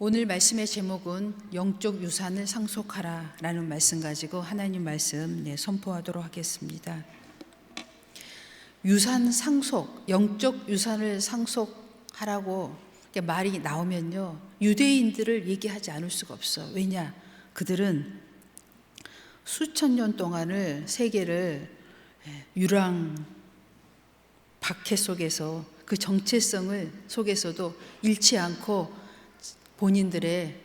오늘 말씀의 제목은 영적 유산을 상속하라 라는 말씀 가지고 하나님 말씀 선포하도록 하겠습니다. 유산 상속, 영적 유산을 상속하라고 말이 나오면요, 유대인들을 얘기하지 않을 수가 없어. 왜냐? 그들은 수천 년 동안을 세계를 유랑 박해 속에서 그 정체성을 속에서도 잃지 않고 본인들의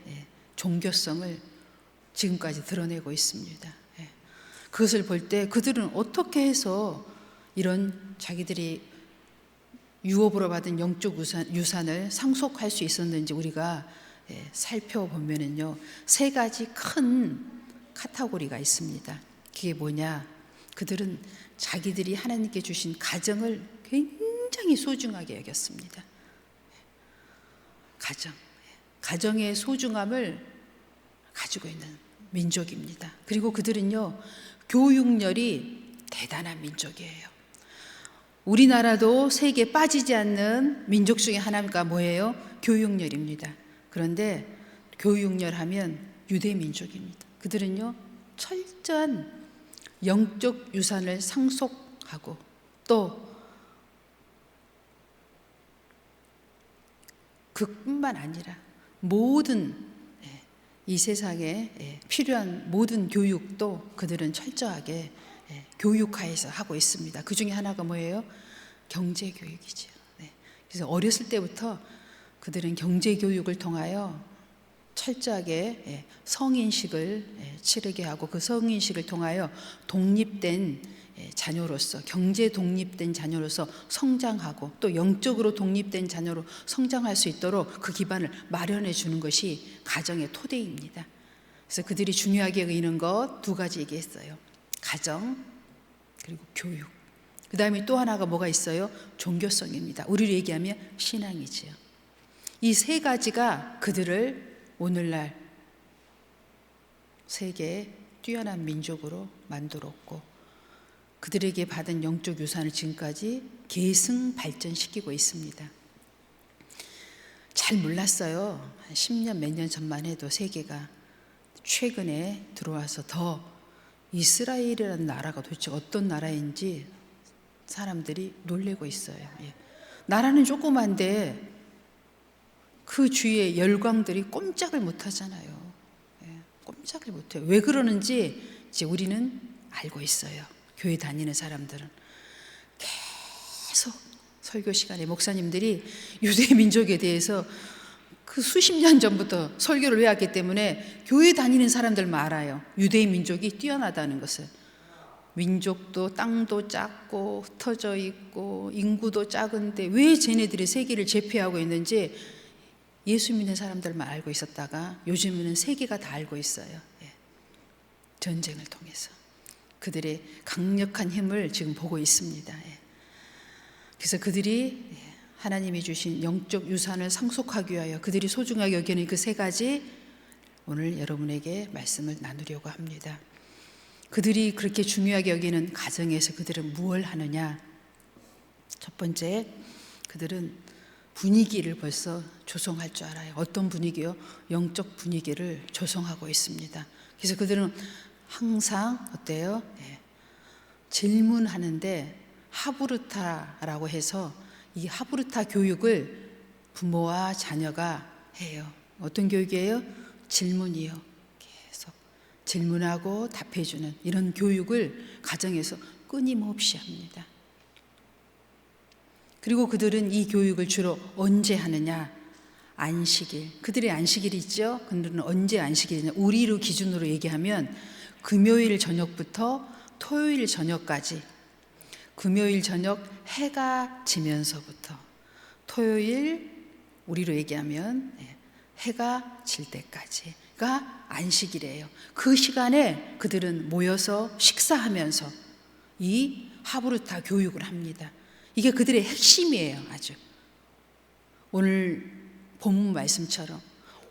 종교성을 지금까지 드러내고 있습니다. 그것을 볼 때 그들은 어떻게 해서 이런 자기들이 유업으로 받은 영적 유산을 상속할 수 있었는지 우리가 살펴보면은요, 세 가지 큰 카테고리가 있습니다. 그게 뭐냐? 그들은 자기들이 하나님께 주신 가정을 굉장히 소중하게 여겼습니다. 가정의 소중함을 가지고 있는 민족입니다. 그리고 그들은요, 교육열이 대단한 민족이에요. 우리나라도 세계에 빠지지 않는 민족 중에 하나가 뭐예요? 교육열입니다. 그런데 교육열 하면 유대 민족입니다. 그들은요, 철저한 영적 유산을 상속하고 또 그뿐만 아니라 모든 이 세상에 필요한 모든 교육도 그들은 철저하게 교육화해서 하고 있습니다. 그 중에 하나가 뭐예요? 경제교육이죠. 그래서 어렸을 때부터 그들은 경제교육을 통하여 철저하게 성인식을 치르게 하고 그 성인식을 통하여 독립된 자녀로서, 경제 독립된 자녀로서 성장하고 또 영적으로 독립된 자녀로 성장할 수 있도록 그 기반을 마련해 주는 것이 가정의 토대입니다. 그래서 그들이 중요하게 여기는 것 두 가지 얘기했어요. 가정 그리고 교육. 그 다음에 또 하나가 뭐가 있어요? 종교성입니다. 우리로 얘기하면 신앙이지요. 이 세 가지가 그들을 오늘날 세계의 뛰어난 민족으로 만들었고 그들에게 받은 영적 유산을 지금까지 계승 발전시키고 있습니다. 잘 몰랐어요. 10년 몇 년 전만 해도 세계가 최근에 들어와서 더 이스라엘이라는 나라가 도대체 어떤 나라인지 사람들이 놀래고 있어요. 나라는 조그만데 그 주위에 열광들이 꼼짝을 못 하잖아요. 꼼짝을 못 해요. 왜 그러는지 이제 우리는 알고 있어요. 교회 다니는 사람들은 계속 설교 시간에 목사님들이 유대 민족에 대해서 그 수십 년 전부터 설교를 해왔기 때문에 교회 다니는 사람들만 알아요. 유대 민족이 뛰어나다는 것을. 민족도 땅도 작고 흩어져 있고 인구도 작은데 왜 쟤네들이 세계를 제패하고 있는지 예수 믿는 사람들만 알고 있었다가 요즘에는 세계가 다 알고 있어요. 전쟁을 통해서 그들의 강력한 힘을 지금 보고 있습니다. 그래서 그들이 하나님이 주신 영적 유산을 상속하기 위하여 그들이 소중하게 여기는 그 세 가지 오늘 여러분에게 말씀을 나누려고 합니다. 그들이 그렇게 중요하게 여기는 가정에서 그들은 무엇을 하느냐? 첫 번째, 그들은 분위기를 벌써 조성할 줄 알아요. 어떤 분위기요? 영적 분위기를 조성하고 있습니다. 그래서 그들은 항상 어때요? 질문하는데 하브르타라고 해서 이 하브르타 교육을 부모와 자녀가 해요. 어떤 교육이에요? 질문이요. 계속 질문하고 답해주는 이런 교육을 가정에서 끊임없이 합니다. 그리고 그들은 이 교육을 주로 언제 하느냐? 안식일. 그들의 안식일이 있죠? 그들은 언제 안식일이냐? 우리로 기준으로 얘기하면 금요일 저녁부터 토요일 저녁까지, 금요일 저녁 해가 지면서부터 토요일 우리로 얘기하면 해가 질 때까지가 안식일이에요. 그 시간에 그들은 모여서 식사하면서 이 하브르타 교육을 합니다. 이게 그들의 핵심이에요. 아주 오늘 본문 말씀처럼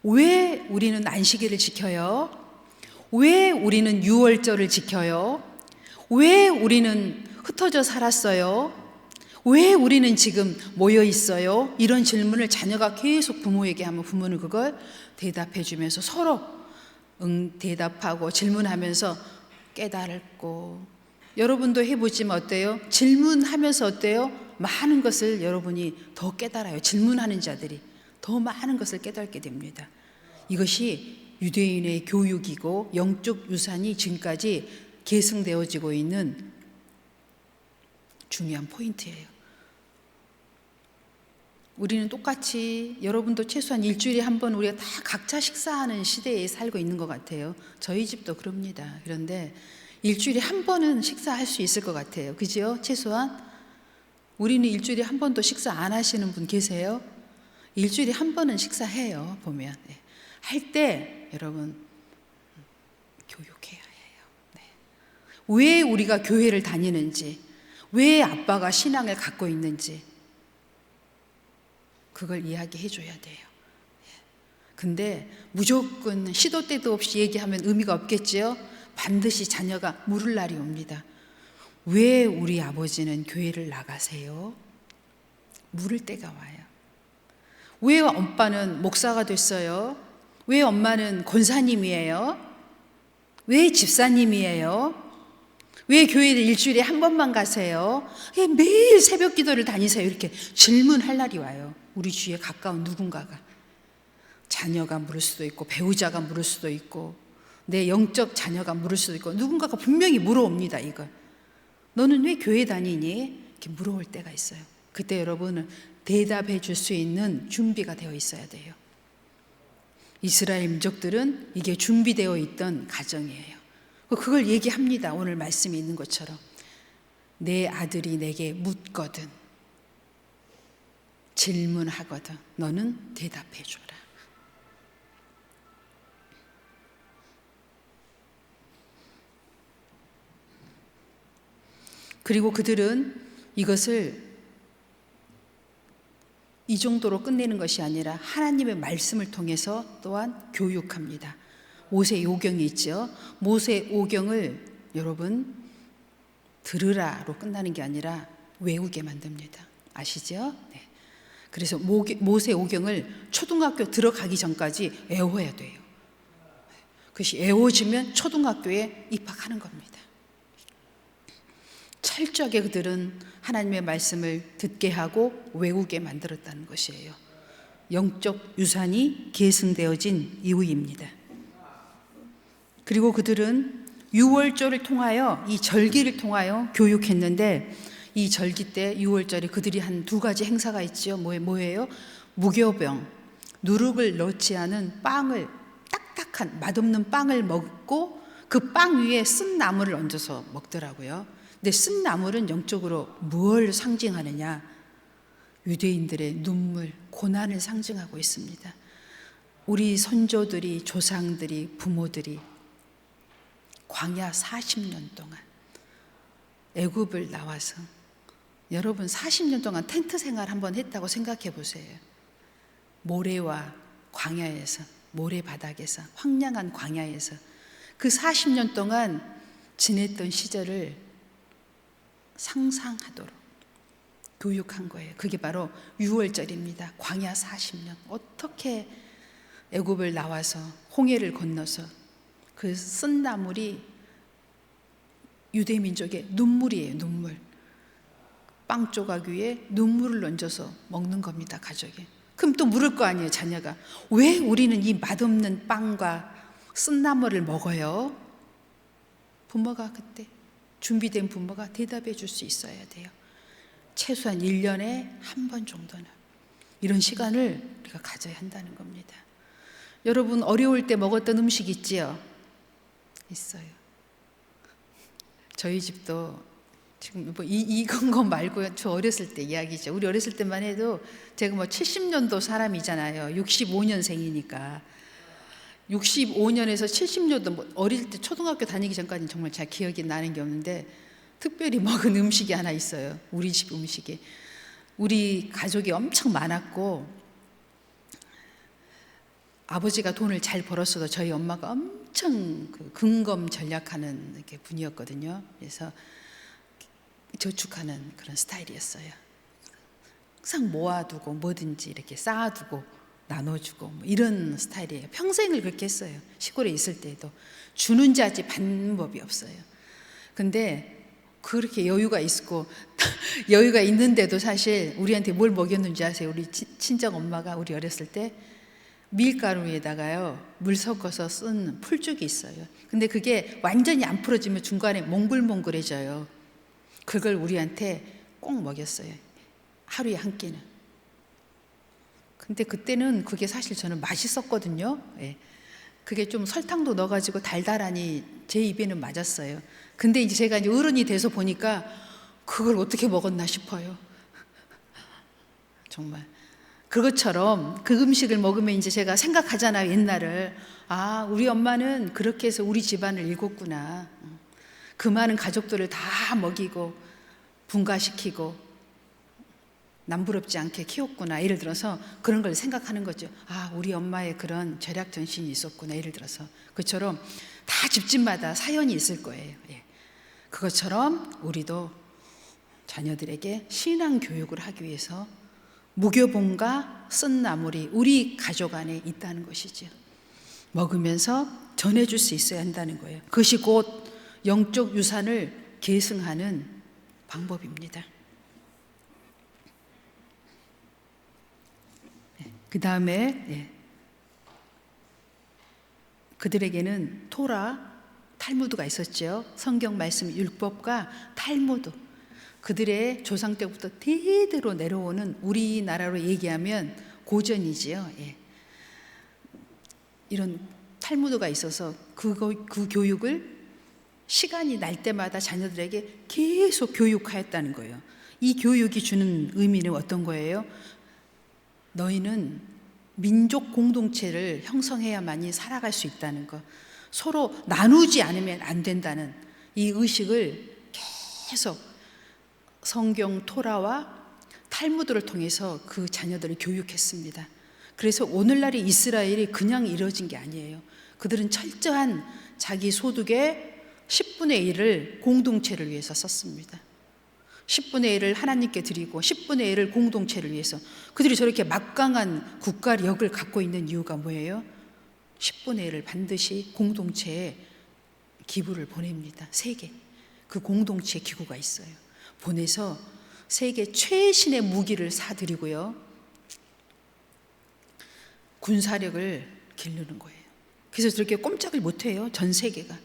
왜 우리는 안식일을 지켜요? 왜 우리는 유월절을 지켜요? 왜 우리는 흩어져 살았어요? 왜 우리는 지금 모여 있어요? 이런 질문을 자녀가 계속 부모에게 하면 부모는 그걸 대답해 주면서 서로 대답하고 질문하면서 깨달고, 여러분도 해보시면 어때요? 질문하면서 어때요? 많은 것을 여러분이 더 깨달아요. 질문하는 자들이 더 많은 것을 깨닫게 됩니다. 이것이 유대인의 교육이고 영적 유산이 지금까지 계승되어지고 있는 중요한 포인트예요. 우리는 똑같이, 여러분도 최소한 일주일에 한 번 우리가 다 각자 식사하는 시대에 살고 있는 것 같아요. 저희 집도 그럽니다. 그런데 일주일에 한 번은 식사할 수 있을 것 같아요. 그죠? 최소한 우리는 일주일에 한 번도 식사 안 하시는 분 계세요? 일주일에 한 번은 식사해요. 보면 할 때 여러분 교육해야 해요. 네. 왜 우리가 교회를 다니는지, 왜 아빠가 신앙을 갖고 있는지 그걸 이야기해 줘야 돼요. 근데 무조건 시도 때도 없이 얘기하면 의미가 없겠지요? 반드시 자녀가 물을 날이 옵니다. 왜 우리 아버지는 교회를 나가세요? 물을 때가 와요. 왜 오빠는 목사가 됐어요? 왜 엄마는 권사님이에요? 왜 집사님이에요? 왜 교회를 일주일에 한 번만 가세요? 왜 매일 새벽 기도를 다니세요? 이렇게 질문할 날이 와요. 우리 주위에 가까운 누군가가. 자녀가 물을 수도 있고, 배우자가 물을 수도 있고, 내 영적 자녀가 물을 수도 있고, 누군가가 분명히 물어옵니다. 이걸 너는 왜 교회 다니니? 이렇게 물어올 때가 있어요. 그때 여러분은 대답해 줄 수 있는 준비가 되어 있어야 돼요. 이스라엘 민족들은 이게 준비되어 있던 가정이에요. 그걸 얘기합니다. 오늘 말씀이 있는 것처럼. 내 아들이 내게 묻거든, 질문하거든, 너는 대답해 줘라. 그리고 그들은 이것을 이 정도로 끝내는 것이 아니라 하나님의 말씀을 통해서 또한 교육합니다. 모세 오경이 있죠. 모세 오경을 여러분 들으라로 끝나는 게 아니라 외우게 만듭니다. 아시죠? 네. 그래서 모세 오경을 초등학교 들어가기 전까지 외워야 돼요. 그것이 외워지면 초등학교에 입학하는 겁니다. 철저하게 그들은 하나님의 말씀을 듣게 하고 외우게 만들었다는 것이에요. 영적 유산이 계승되어진 이유입니다. 그리고 그들은 유월절을 통하여, 이 절기를 통하여 교육했는데, 이 절기 때 유월절에 그들이 한 두 가지 행사가 있죠. 뭐예요? 무교병, 누룩을 넣지 않은 빵을, 딱딱한 맛없는 빵을 먹고 그 빵 위에 쓴 나물을 얹어서 먹더라고요. 근데 쓴 나물은 영적으로 뭘 상징하느냐? 유대인들의 눈물, 고난을 상징하고 있습니다. 우리 선조들이, 조상들이, 부모들이 광야 40년 동안 애굽을 나와서, 여러분 40년 동안 텐트 생활 한번 했다고 생각해 보세요. 모래와 광야에서, 모래바닥에서, 황량한 광야에서 그 40년 동안 지냈던 시절을 상상하도록 교육한 거예요. 그게 바로 유월절입니다. 광야 40년. 어떻게 애굽을 나와서 홍해를 건너서 그 쓴 나물이 유대민족의 눈물이에요. 눈물. 빵 조각 위에 눈물을 얹어서 먹는 겁니다. 가족이. 그럼 또 물을 거 아니에요. 자녀가. 왜 우리는 이 맛없는 빵과 쓴 나물을 먹어요? 부모가 그때, 준비된 부모가 대답해 줄 수 있어야 돼요. 최소한 1년에 한 번 정도는 이런 시간을 우리가 가져야 한다는 겁니다. 여러분 어려울 때 먹었던 음식 있지요? 있어요. 저희 집도 지금 뭐 이건 거 말고요. 저 어렸을 때 이야기죠. 우리 어렸을 때만 해도 제가 뭐 70년도 사람이잖아요. 65년생이니까. 65년에서 70년도, 뭐 어릴 때 초등학교 다니기 전까지는 정말 잘 기억이 나는 게 없는데, 특별히 먹은 음식이 하나 있어요. 우리 집 음식이. 우리 가족이 엄청 많았고, 아버지가 돈을 잘 벌었어도 저희 엄마가 엄청 근검 전략하는 이렇게 분이었거든요. 그래서 저축하는 그런 스타일이었어요. 항상 모아두고 뭐든지 이렇게 쌓아두고 나눠주고 뭐 이런 스타일이에요. 평생을 그렇게 했어요. 시골에 있을 때도. 주는 자지 받는 법이 없어요. 근데 그렇게 여유가 있고 여유가 있는데도 사실 우리한테 뭘 먹였는지 아세요? 우리 친정 엄마가 우리 어렸을 때 밀가루에다가요 물 섞어서 쓴 풀죽이 있어요. 근데 그게 완전히 안 풀어지면 중간에 몽글몽글해져요. 그걸 우리한테 꼭 먹였어요. 하루에 한 끼는. 근데 그때는 그게 사실 저는 맛있었거든요. 예. 그게 좀 설탕도 넣어가지고 달달하니 제 입에는 맞았어요. 근데 이제 제가 이제 어른이 돼서 보니까 그걸 어떻게 먹었나 싶어요. 정말. 그것처럼 그 음식을 먹으면 이제 제가 생각하잖아요, 옛날을. 아, 우리 엄마는 그렇게 해서 우리 집안을 일궜구나. 그 많은 가족들을 다 먹이고 분가시키고 남부럽지 않게 키웠구나. 예를 들어서 그런 걸 생각하는 거죠. 아, 우리 엄마의 그런 절약 정신이 있었구나. 예를 들어서 그처럼 다 집집마다 사연이 있을 거예요. 예. 그것처럼 우리도 자녀들에게 신앙 교육을 하기 위해서 무교본과 쓴나물이 우리 가족 안에 있다는 것이죠. 먹으면서 전해줄 수 있어야 한다는 거예요. 그것이 곧 영적 유산을 계승하는 방법입니다. 그 다음에 그들에게는 토라, 탈무드가 있었죠. 성경 말씀 율법과 탈무드. 그들의 조상 때부터 대대로 내려오는, 우리나라로 얘기하면 고전이지요. 예. 이런 탈무드가 있어서 그 교육을 시간이 날 때마다 자녀들에게 계속 교육하였다는 거예요. 이 교육이 주는 의미는 어떤 거예요? 너희는 민족 공동체를 형성해야만이 살아갈 수 있다는 것, 서로 나누지 않으면 안 된다는 이 의식을 계속 성경 토라와 탈무드를 통해서 그 자녀들을 교육했습니다. 그래서 오늘날의 이스라엘이 그냥 이루어진 게 아니에요. 그들은 철저한 자기 소득의 10분의 1을 공동체를 위해서 썼습니다. 10분의 1을 하나님께 드리고 10분의 1을 공동체를 위해서. 그들이 저렇게 막강한 국가력을 갖고 있는 이유가 뭐예요? 10분의 1을 반드시 공동체에 기부를 보냅니다. 세계. 그 공동체 기구가 있어요. 보내서 세계 최신의 무기를 사드리고요, 군사력을 기르는 거예요. 그래서 저렇게 꼼짝을 못해요. 전 세계가.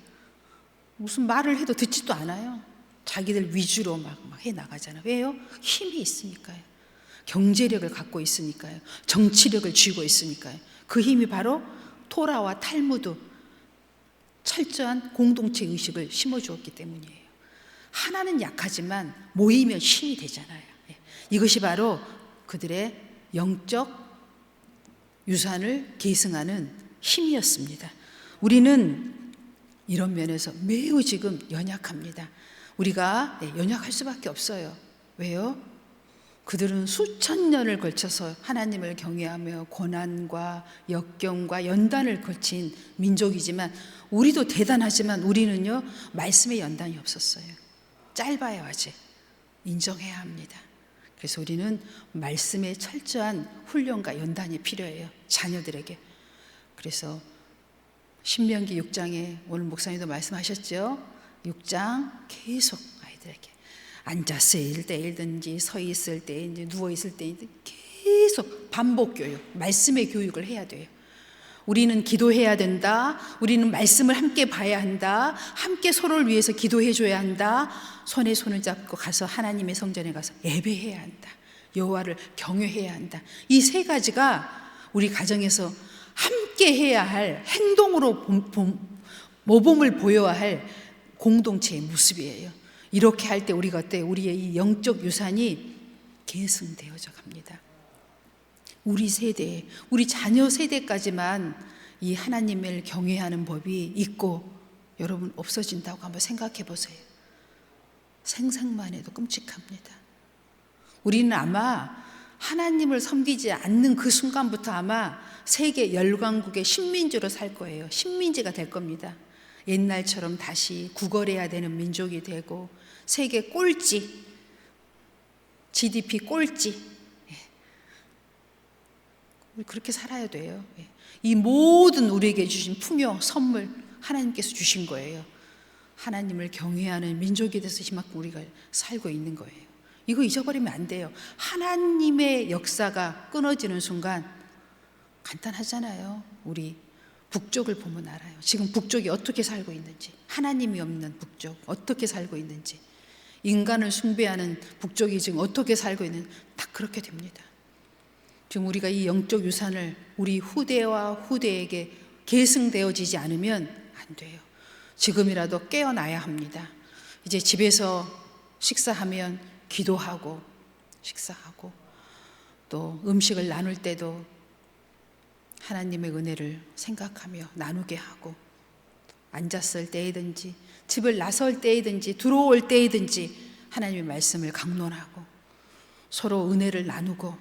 무슨 말을 해도 듣지도 않아요. 자기들 위주로 막 해나가잖아요. 왜요? 힘이 있으니까요. 경제력을 갖고 있으니까요. 정치력을 쥐고 있으니까요. 그 힘이 바로 토라와 탈무드, 철저한 공동체 의식을 심어주었기 때문이에요. 하나는 약하지만 모이면 힘이 되잖아요. 이것이 바로 그들의 영적 유산을 계승하는 힘이었습니다. 우리는 이런 면에서 매우 지금 연약합니다. 우리가 연약할 수밖에 없어요. 왜요? 그들은 수천 년을 걸쳐서 하나님을 경외하며 고난과 역경과 연단을 거친 민족이지만, 우리도 대단하지만 우리는요, 말씀의 연단이 없었어요. 짧아요. 아직 인정해야 합니다. 그래서 우리는 말씀의 철저한 훈련과 연단이 필요해요, 자녀들에게. 그래서 신명기 6장에 오늘 목사님도 말씀하셨죠. 6장 계속 아이들에게 앉아서 있을 때이든지 서 있을 때인지 누워 있을 때인지 계속 반복 교육, 말씀의 교육을 해야 돼요. 우리는 기도해야 된다. 우리는 말씀을 함께 봐야 한다. 함께 서로를 위해서 기도해 줘야 한다. 손에 손을 잡고 가서 하나님의 성전에 가서 예배해야 한다. 여호와를 경외해야 한다. 이 세 가지가 우리 가정에서 함께 해야 할, 행동으로 모범을 보여야 할 공동체의 모습이에요. 이렇게 할 때 우리가 어때요? 우리의 이 영적 유산이 계승되어져 갑니다. 우리 세대, 우리 자녀 세대까지만 이 하나님을 경외하는 법이 있고 여러분 없어진다고 한번 생각해 보세요. 생각만 해도 끔찍합니다. 우리는 아마 하나님을 섬기지 않는 그 순간부터 아마 세계 열강국의 식민지로 살 거예요. 식민지가 될 겁니다. 옛날처럼 다시 구걸해야 되는 민족이 되고 세계 꼴찌, GDP 꼴찌, 우리 그렇게 살아야 돼요. 이 모든 우리에게 주신 풍요, 선물 하나님께서 주신 거예요. 하나님을 경외하는 민족이 돼서 이만큼 우리가 살고 있는 거예요. 이거 잊어버리면 안 돼요. 하나님의 역사가 끊어지는 순간 간단하잖아요. 우리 북쪽을 보면 알아요. 지금 북쪽이 어떻게 살고 있는지, 하나님이 없는 북쪽 어떻게 살고 있는지, 인간을 숭배하는 북쪽이 지금 어떻게 살고 있는지 딱 그렇게 됩니다. 지금 우리가 이 영적 유산을 우리 후대와 후대에게 계승되어지지 않으면 안 돼요. 지금이라도 깨어나야 합니다. 이제 집에서 식사하면 기도하고 식사하고, 또 음식을 나눌 때도 하나님의 은혜를 생각하며 나누게 하고, 앉았을 때이든지 집을 나설 때이든지 들어올 때이든지 하나님의 말씀을 강론하고 서로 은혜를 나누고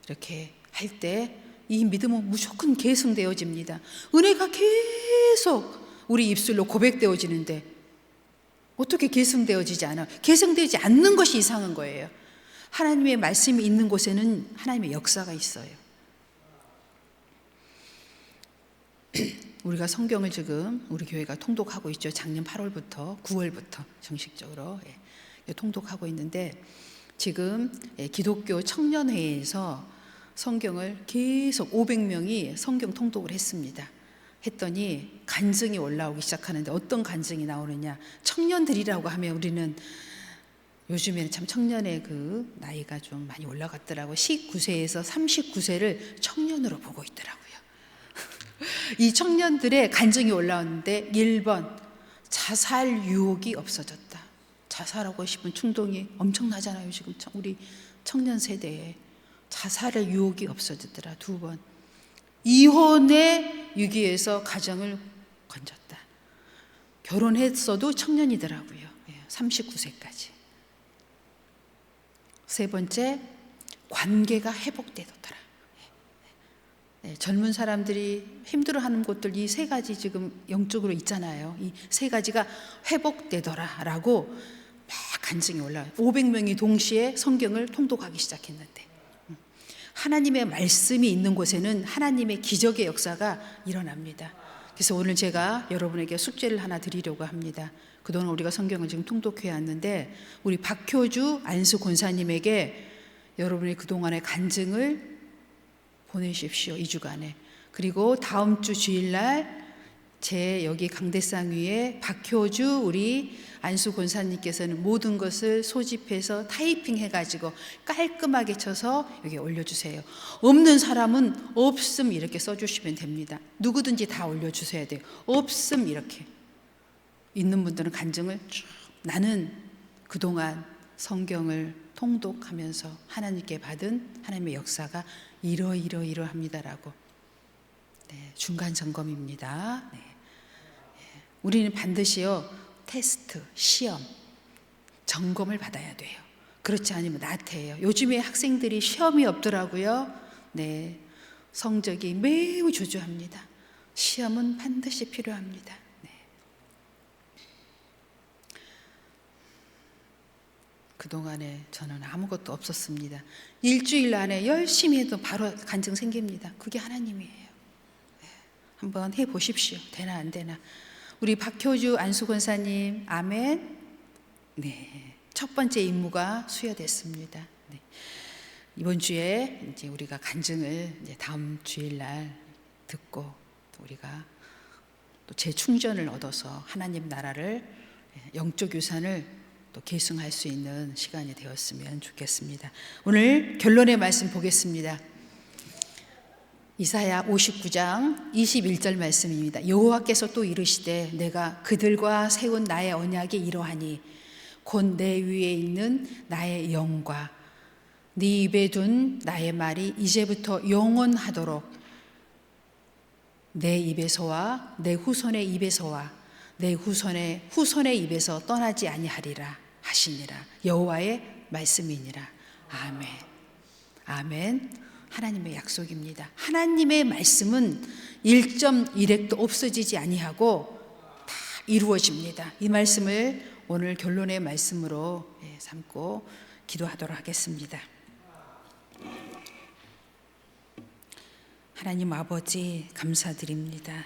이렇게 할 때 이 믿음은 무조건 계승되어집니다. 은혜가 계속 우리 입술로 고백되어지는데 어떻게 계승되어지지 않아? 계승되지 않는 것이 이상한 거예요. 하나님의 말씀이 있는 곳에는 하나님의 역사가 있어요. 우리가 성경을 지금 우리 교회가 통독하고 있죠. 작년 8월부터 9월부터 정식적으로 통독하고 있는데, 지금 기독교 청년회에서 성경을 계속 500명이 성경 통독을 했더니 간증이 올라오기 시작하는데, 어떤 간증이 나오느냐, 청년들이라고 하면 우리는 요즘에는 참 청년의 그 나이가 좀 많이 올라갔더라고요. 19세에서 39세를 청년으로 보고 있더라고요. 이 청년들의 간증이 올라왔는데, 1번 자살 유혹이 없어졌다. 자살하고 싶은 충동이 엄청나잖아요. 지금 우리 청년 세대에 자살의 유혹이 없어졌더라. 2번 이혼의 위기에서 가정을 건졌다. 결혼했어도 청년이더라고요. 39세까지. 3번째, 관계가 회복되더라. 젊은 사람들이 힘들어하는 것들 이 3가지 지금 영적으로 있잖아요. 이 3가지가 회복되더라라고 막 간증이 올라와요. 500명이 동시에 성경을 통독하기 시작했는데, 하나님의 말씀이 있는 곳에는 하나님의 기적의 역사가 일어납니다. 그래서 오늘 제가 여러분에게 숙제를 하나 드리려고 합니다. 그동안 우리가 성경을 지금 통독해 왔는데, 우리 박효주 안수 권사님에게 여러분의 그동안의 간증을 보내십시오. 2주간에. 그리고 다음 주 주일날 제 여기 강대상 위에 박효주 우리 안수 권사님께서는 모든 것을 소집해서 타이핑 해가지고 깔끔하게 쳐서 여기 올려주세요. 없는 사람은 없음 이렇게 써주시면 됩니다. 누구든지 다 올려주셔야 돼요. 없음 이렇게. 있는 분들은 간증을 쭉, 나는 그동안 성경을 통독하면서 하나님께 받은 하나님의 역사가 이러이러이러합니다라고. 중간 점검입니다. 우리는 반드시요 테스트, 시험, 점검을 받아야 돼요. 그렇지 않으면 나태해요. 요즘에 학생들이 시험이 없더라고요. 성적이 매우 주저합니다. 시험은 반드시 필요합니다. 그동안에 저는 아무것도 없었습니다. 일주일 안에 열심히 해도 바로 간증 생깁니다. 그게 하나님이에요. 한번 해보십시오. 되나 안 되나. 우리 박효주 안수권사님, 아멘. 첫 번째 임무가 수여됐습니다. 이번 주에 이제 우리가 간증을 이제 다음 주일날 듣고, 또 우리가 또 재충전을 얻어서 하나님 나라를, 영적 유산을 또 계승할 수 있는 시간이 되었으면 좋겠습니다. 오늘 결론의 말씀 보겠습니다. 이사야 59장 21절 말씀입니다. 여호와께서 또 이르시되 내가 그들과 세운 나의 언약이 이러하니 곧 내 위에 있는 나의 영과 네 입에 둔 나의 말이 이제부터 영원하도록 내 입에서와 내 후손의 입에서와 내 후손의 입에서 떠나지 아니하리라 하시니라. 여호와의 말씀이니라. 아멘. 아멘. 하나님의 약속입니다. 하나님의 말씀은 1.1획도 없어지지 아니하고 다 이루어집니다. 이 말씀을 오늘 결론의 말씀으로 삼고 기도하도록 하겠습니다. 하나님 아버지 감사드립니다.